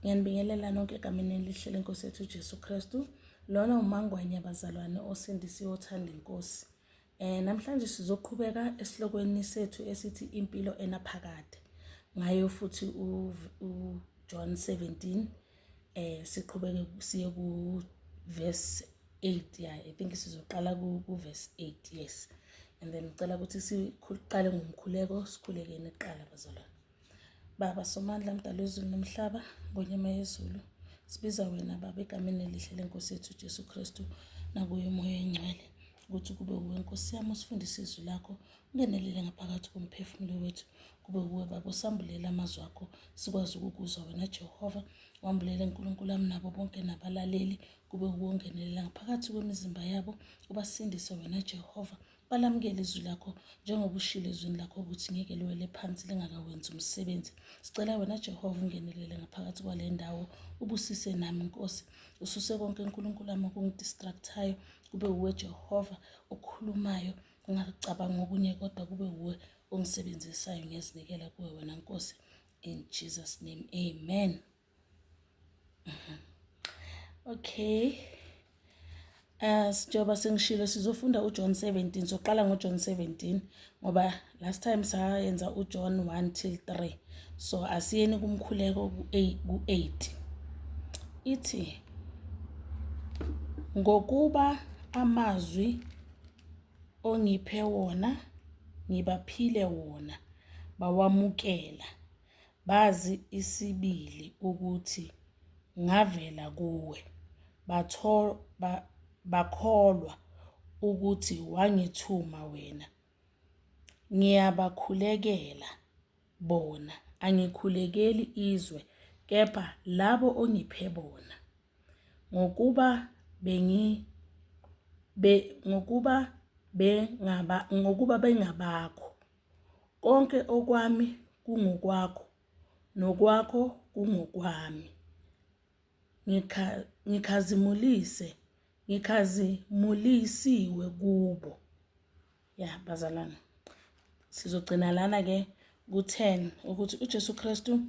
Ngiyanibingelela nonke egameni elihle leNkosi yethu uJesu Kristu. Lona umangwenya abazalwane osindisiwe othanda inkosi. Namhlanje sizoqhubeka esihlokweni sethu esithi impilo enaphakade. Ngayo futhi uJohn 17 siqhubeke siye ku verse 8. Yeah, I think sizoqala ku verse 8. Yes. And then ngicela ukuthi siqale ngomkhuleko, sikhulekeni eqala bazalwane. Baba somandla mdali wezulu nomhlaba ngonyama yezulu sibiza wena baba egameni elihle leNkosi yethu Jesu Kristu nakuye umoya engcwele ukuthi kube uwe Nkosi yami usifundise izwi lakho ungenelele ngaphakathi komphefumulo wethu kube uwe baba usambulela amazwi akho sikwazi ukukuzwa wena Jehova wambulela uNkulunkulu ami nabo bonke nabalaleli kube uwe ungenelela ngaphakathi kwemizimba yabo ubasindise wena Jehova balamukele izwi lakho njengoba ushilo ezwini lakho ukuthi ngeke liwele phansi lingakawenzi umsebenzi. Sicela wena Jehova ungenelele ngaphakathi kwale ndawo ubusise nami Nkosi ususe konke uNkulunkulu ami okungidistractayo kube uwe Jehova okhulumayo ungacabanga okunye kodwa kube uwe ongisebenzisayo ngiyazinikela kuwe wena Nkosi in Jesus name amen. Okay. Njengoba sengishilo sizofunda uJohn 17 soqala ngoJohn 17 ngoba last time sayenza uJohn 1 till 3 so asiyeni kumkhuleko ku8 ithi ngokuba amazwi ongiphe wona ngibaphile wona bawamukela bazi isibili ukuthi ngavela kuwe bakholwa ukuthi wangithuma wena ngiyabakhulekela bona angikhulekeli izwe kepha labo ongiphe bona ngokuba bengabakho konke okwami kungokwakho nokwakho kungokwami ngikhazimulisiwe kubo. Ya bazalwane sizogcina lana ke ku10 ukuthi uJesu Kristu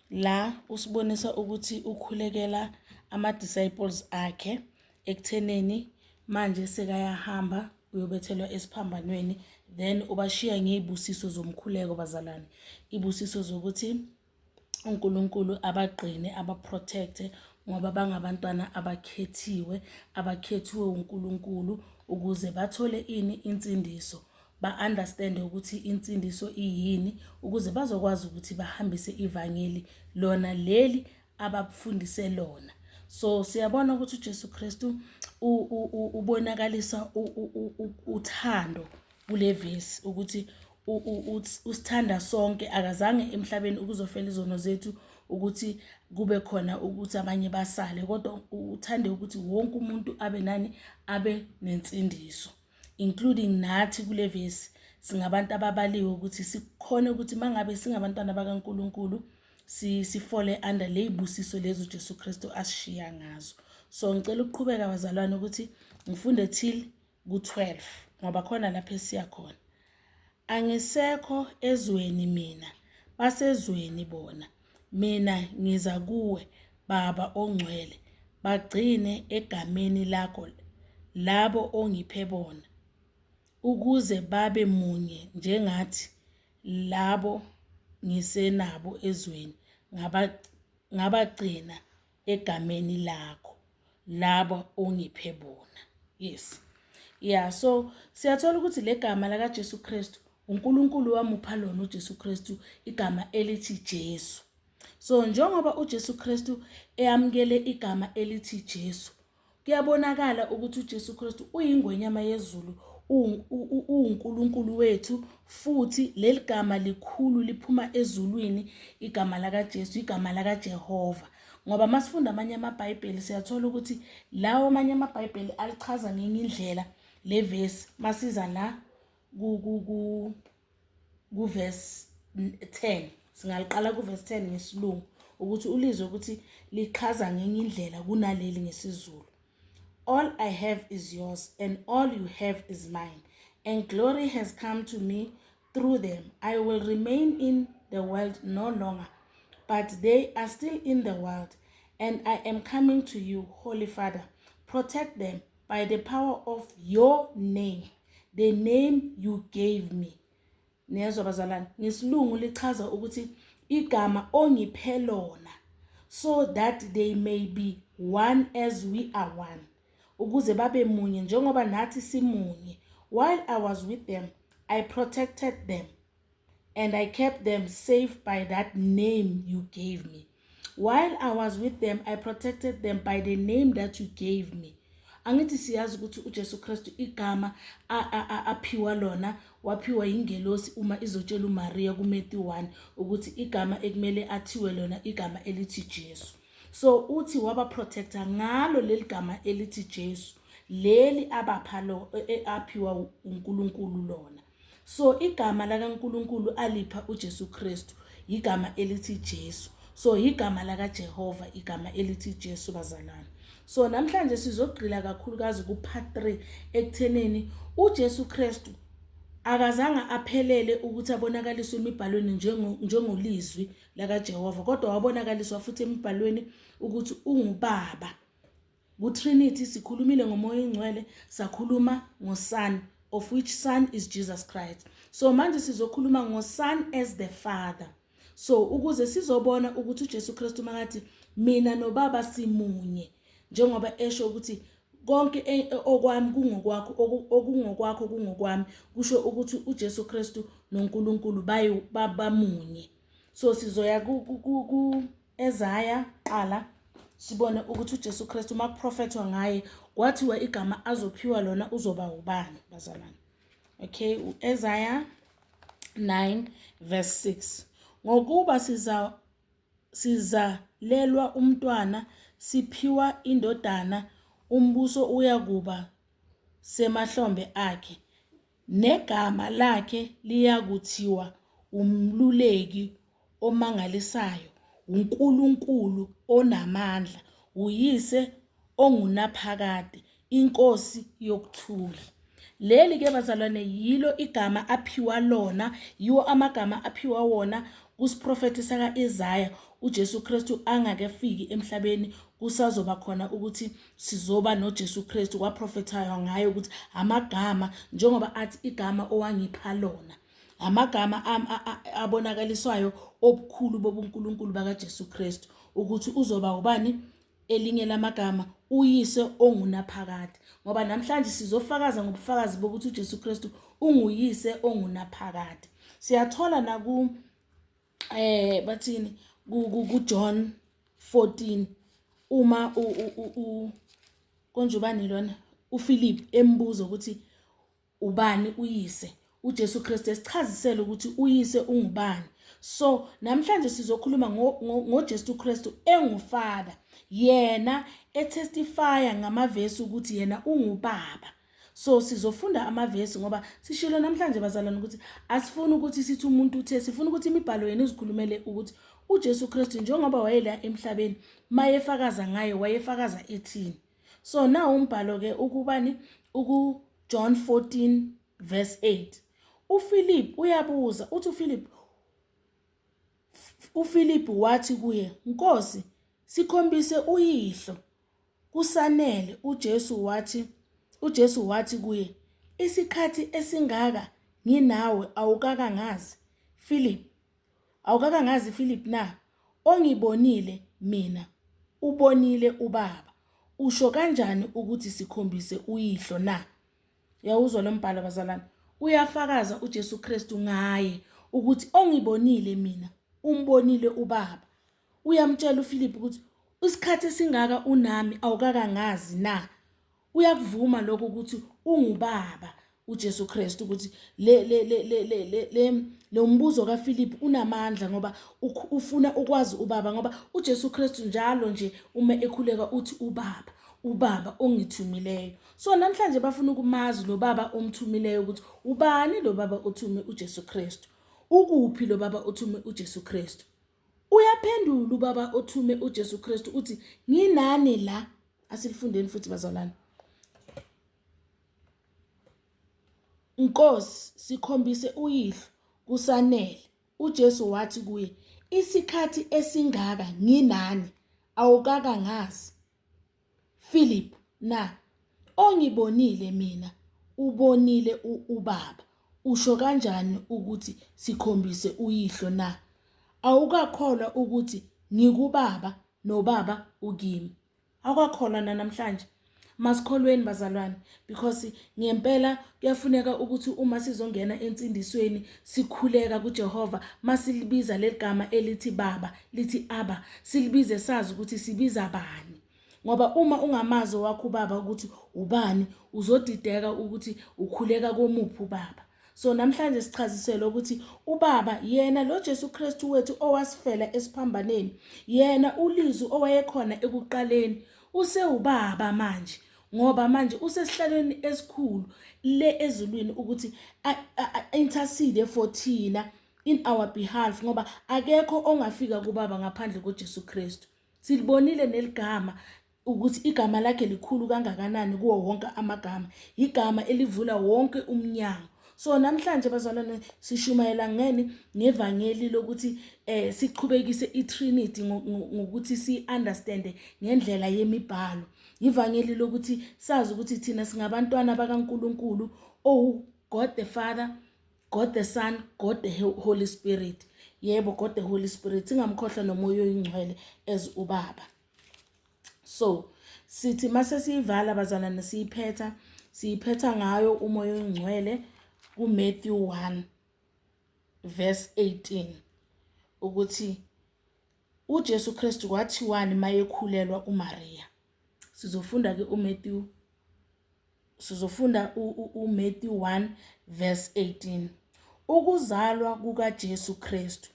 la usibonisa ukuthi ukhulekela ama disciples akhe ekutheneni manje sekayahamba uyobethelwa esiphambanweni then ubashiya ngezibusiso zomkhuleko bazalwane ibusiso zokuthi uNkulunkulu abagcine abaprotect ngoba bangabantwana abakhethiwe abakhethiwe uNkulunkulu ukuze bathole insindiso ba-understand ukuthi insindiso iyini ukuze bazokwazi ukuthi bahambise ivangeli lona leli abafundise lona. So siyabona ukuthi uJesu Kristu ubonakalisa uthando kule verse ukuthi usithanda sonke akazange emhlabeni ukuzofela izono zethu ukuthi kube khona ukuthi abanye basale kodwa uthande ukuthi wonke umuntu abe nensindiso including nathi kule verse singabantu ababaliwe ukuthi sikhona ukuthi mangabe singabantwana bakaNkulunkulu sifole under lezibusiso lezo uJesu Kristu asishiya ngazo. So ngicela ukuqhubeka bazalwane ukuthi ngifunde till ku12 ngoba khona lapho esiya khona. Angisekho ezweni mina basezweni bona mina ngiza kuwe baba ongcwele bagcine egameni lakho labo ongiphe bona ukuze babe munye njengathi labo ngisenabo ezweni ngabagcina egameni lakho labo ongiphe bona. Yes. Yeah, so siyathola ukuthi legama laka Jesu Kristu uNkulunkulu wamupha lona uJesu Kristu igama elithi Jesu. So njengoba uJesu Kristu eyamukele igama elithi Jesu kuyabonakala ukuthi uJesu Kristu uyingonyama yezulu uNkulunkulu wethu futhi leli gama likhulu liphuma ezulwini igama laka Jesu igama laka Jehova ngoba masifunda amanye amaBhayibheli siyathola ukuthi lawo amanye amaBhayibheli alichaza ngenye indlela le verse masiza la ku verse 10 singaliqala ku verse 10 ngesilungu ukuthi ulizwe ukuthi lichaza ngenye indlela kunaleli ngesizulu. All I have is yours and all you have is mine and glory has come to me through them. I will remain in the world no longer but they are still in the world, and I am coming to you, Holy Father. Protect them by the power of your name, the name you gave me. Niyezwa bazalwane, ngesilungu lichaza ukuthi igama ongiphe lona, so that they may be one as we are one. Ukuze babe munye njengoba nathi simunye. While I was with them, I protected them, and I kept them safe by that name you gave me. While I was with them, I protected them by the name that you gave me. Angithi siyazi ukuthi uJesu Kristu igama aphiwa lona waphiwa ingelosi uma izotshela uMaria kuMatthew 1 ukuthi igama ekumele athiwe lona igama elithi Jesu. So uthi waba protector ngalo leli gama elithi Jesu, leli abapha lo aphiwa uNkulunkulu lona. So igama lakaNkulunkulu alipha uJesu Kristu igama elithi Jesu. So igama laka Jehova igama elithi Jesu bazalwane. So namhlanje sizogqila kakhulukazi ku part 3 ekutheneni uJesu Kristu akazange aphelele ukuthi abonakaliswe emibhalweni njengolizwi laka Jehova, kodwa wabonakaliswa futhi emibhalweni ukuthi ungubaba. Ku-Trinity sikhulumile ngomoya ingcwele, sakhuluma ngoSon, of which Son is Jesus Christ. So manje sizokhuluma ngoSon as the Father. So ukuze sizobona ukuthi uJesu Kristu makathi mina noBaba simunye, njengoba esho ukuthi konke okwami kungokwakho, okungokwakho kungokwami, kusho ukuthi uJesu Kristu noNkulunkulu bamunye. So sizoya ku Isaiah qala sibone ukuthi uJesu Kristu makuprofethwa ngaye kwathiwa igama azophiwa lona uzoba ubani bazalwane. Okay, Isaiah 9 verse 6. Ngokuba sizalelwa umntwana, siphiwa indodana, umbuso uyakuba semahlombe akhe, negama lakhe liyakuthiwa umluleki omangalisayo, uNkulunkulu onamandla, uyise ongunaphakade, inkosi yokuthula. Leli ke bazalwane yilo igama aphiwa lona, yiwo amagama aphiwa wona kusiprofeti saka Isaiah uJesu Kristu angakefiki emhlabeni. Kusazoba khona ukuthi sizoba noJesu Kristu kwaprofethayo ngayo ukuthi amagama njengoba athi igama owangipha lona, amagama abonakaliswayo obukhulu bobuNkulunkulu bakaJesu Kristu ukuthi uzoba ubani. Elinye lamagama uyise ongunaphakade, ngoba namhlanje sizofakaza ngobufakazi bokuthi uJesu Kristu unguyise ongunaphakade. Siyathola na bathini ku John 14 uma konjubani lona uPhilip embuza ukuthi ubani uyise, uJesu Kristu esichazisela ukuthi uyise ungubani. So namhlanje sizokhuluma ngoJesu Kristu enguFather, yena etestifya ngamavesi ukuthi yena ungubaba. So sizofunda amavesi ngoba sishilo namhlanje bazalwane ukuthi asifuni ukuthi sithi umuntu uthe, sifuna ukuthi imibhalo yena izikhulumele ukuthi uJesu Kristu njengoba wayela emhlabeni mayefakaza ngaye wayefakaza ethini. So nawo umbhalo ke ukubani John 14 verse 8. uPhilip uyabuza uthi uPhilip wathi kuye, Nkosi, sikhombise uyihlo. Kusanele. uJesu wathi kuye, isikhathi esingaka nginawe awukakangazi Philip na? Ongibonile mina ubonile uBaba. Usho kanjani ukuthi sikhombise uyihlo na? Yawuzwa lo mbhalo bazalwane, uyafakaza uJesu Kristu ngaye ukuthi ongibonile mina umbonile uBaba. Uyamtshela uPhilip ukuthi isikhathi esingaka unami awukakangazi na? Uyakuvuma lokho ukuthi ungubaba uJesu Kristu, ukuthi lo mbuzo kaPhilip unamandla ngoba ufuna ukwazi uBaba, ngoba uJesu Kristu njalo nje uma ekhuleka uthi uBaba ongithumileyo. So namhlanje bafuna ukumazi lo Baba omthumileyo ukuthi ubani lo Baba othume uJesu Kristu, ukuphi lo Baba othume uJesu Kristu. Uyaphendula uBaba othume uJesu Kristu uthi nginani la. Asilifundeni futhi bazalwane. Nkosi, sikhombise uyihlo. Kusanele. uJesu wathi kuye, isikhathi esingaka nginani awukaka ngazi. Philip, na ongibonile mina ubonile ubaba. Usho kanjani ukuthi sikhombise uyihlo na? Awukakholwa ukuthi ngikubaba nobaba ukimi? Awukakholwa namhlanje? Masikholweni bazalwane, because ngempela kuyafuneka ukuthi uma sizongena entsindisweni sikhuleka kuJehova, masilibiza legama elithi baba, lithi aba, silibize sazi ukuthi sibiza bani. Ngoba uma ungamazi wakho ubaba ukuthi ubani, uzodideka ukuthi ukhuleka komuphi ubaba. So namhlanje sichazisela ukuthi ubaba yena lo Jesu Kristu wethu owasifela esiphambaneni, yena ulizwi owayekhona ekuqaleni, usewubaba manje. Ngoba manje usesihlalweni esikhulu le ezulwini ukuthi intercede for thina in our behalf, ngoba akekho ongafika kubaba ngaphandle koJesu Kristu. Silibonile neligama ukuthi igama lakhe likhulu kangakanani kuwo wonke amagama, igama elivula wonke umnyango. So namhlanje bazalwane sishumayela ngevangeli lokuthi siqhubekise iTrinity ngokuthi si-understand ngendlela yemibhalo. Ivangeli lokuthi sazi ukuthi thina singabantwana bakaNkulunkulu, God the Father, God the Son, God the Holy Spirit. Yebo, God the Holy Spirit, singamkhohlwa nomoya oyingcwele as ubaba. So sithi mase siyivala bazalwane siyiphetha ngayo umoya oyingcwele kuMatthew 1 verse 18 ukuthi uJesu Kristu kwathiwani mayekhulelwa uMaria. Sizofunda ke uMatthew 1 verse 18. Ukuzalwa kukaJesu Kristu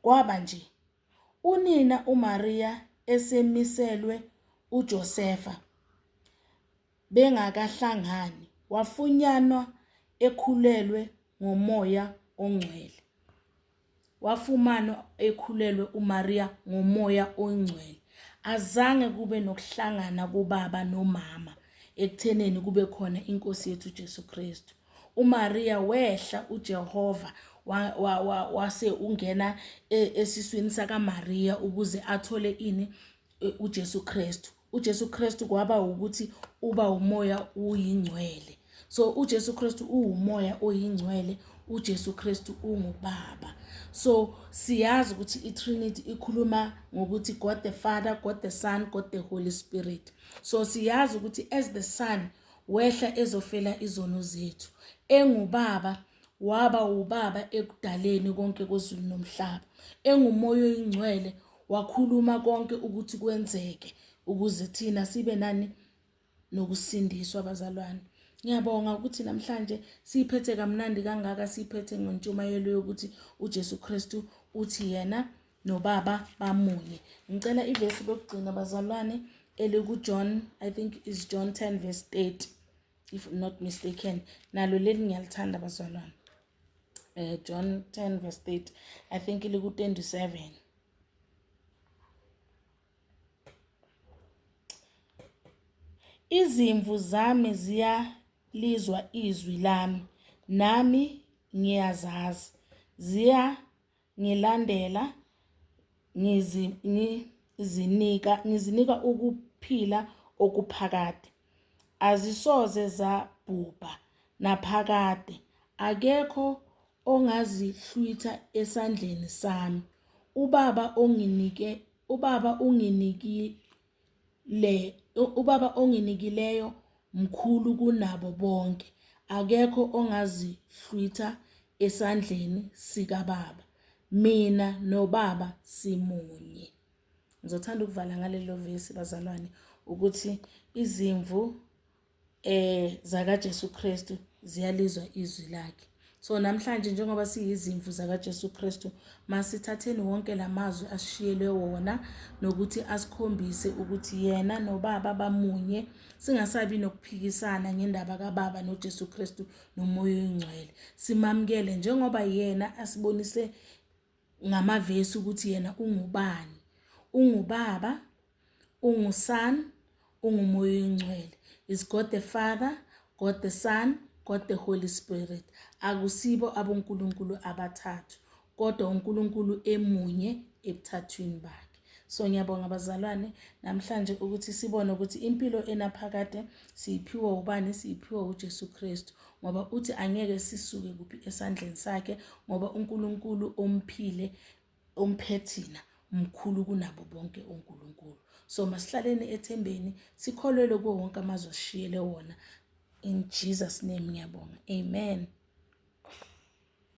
kwaba nje, unina uMaria esemiselwe uJosefa bengakahlangani, wafunyanwa ekhulelwe ngomoya ongcwele. Wafumanwa ekhulelwe uMaria ngomoya ongcwele. Azange kube nokuhlangana kubaba nomama ekutheneni kube khona inkosi yethu Jesu Kristu. uMaria wehla uJehova wase ungena esiswini sakaMaria ukuze athole ini uJesu Kristu. uJesu Kristu kwaba ukuthi uba umoya uyingcwele. So uJesu Kristu umoya oyingcwele, uJesu Kristu ungubaba. So siyazi ukuthi iTrinity ikhuluma ngokuthi God the Father, God the Son, God the Holy Spirit. So siyazi ukuthi as the Son wehla ezofela izono zethu, engubaba waba ubaba ekudaleni konke kwezulu nomhlaba, engumoya oyingcwele wakhuluma konke ukuthi kwenzeke ukuze thina sibe nani nokusindiswa bazalwane. Ngiyabonga ukuthi namhlanje siphethe kamnandi kangaka, siphethe ngontshumayelo yokuthi uJesu Kristu uthi yena nobaba bamunye. Ngicela ivesi lokugcina bazalwane eliku John, I think is John 10 verse 8 if not mistaken. Nalo leli ngiyalithanda bazalwane. John 10 verse 8, I think eliku 27. Izimvu zami ziyalizwa izwi lami, nami ngiyazazi, ziya ngilandela, ngizinika ukuphila okuphakade. Azisoze zabhubha naphakade, akekho ongazihlwitha esandleni sami. Ubaba onginikileyo mkhulu kunabo bonke, akekho ongazihlwitha esandleni sikababa. Mina nobaba simunye. Ngizothanda ukuvala ngalelo vesi bazalwane ukuthi izimvu zakaJesu Kristu ziyalizwa izwi lakhe. So namhlanje njengoba siyizimvu zakaJesu Kristu, masithatheni wonke lamazwi asishiyelwe wona nokuthi asikhombise ukuthi yena nobaba bamunye, singasabi nokuphikisana ngendaba kaBaba noJesu Kristu nomoya oyingcwele. Simamkele njengoba yena asibonise ngamavesi ukuthi yena ungubani, ungubaba, unguSon, ungumoya oyingcwele. Is God the Father, God the Son, God the Holy Spirit. Akusibo abonkulunkulu abathathu. kodwa uNkulunkulu emunye ebuthathwini bakhe. So ngiyabonga bazalwane namhlanje ukuthi sibone ukuthi impilo enaphakade siyiphiwa ubani, siyiphiwa uJesu Kristu, ngoba uthi angeke sisuke kuphi esandleni sakhe, ngoba uNkulunkulu omphile omphethina mkhulu kunabo bonke uNkulunkulu. So masihlaleni ethembeni, sikholelwe kuwo wonke amazwi asishiyele wona. In Jesus name ngiyabonga. Amen.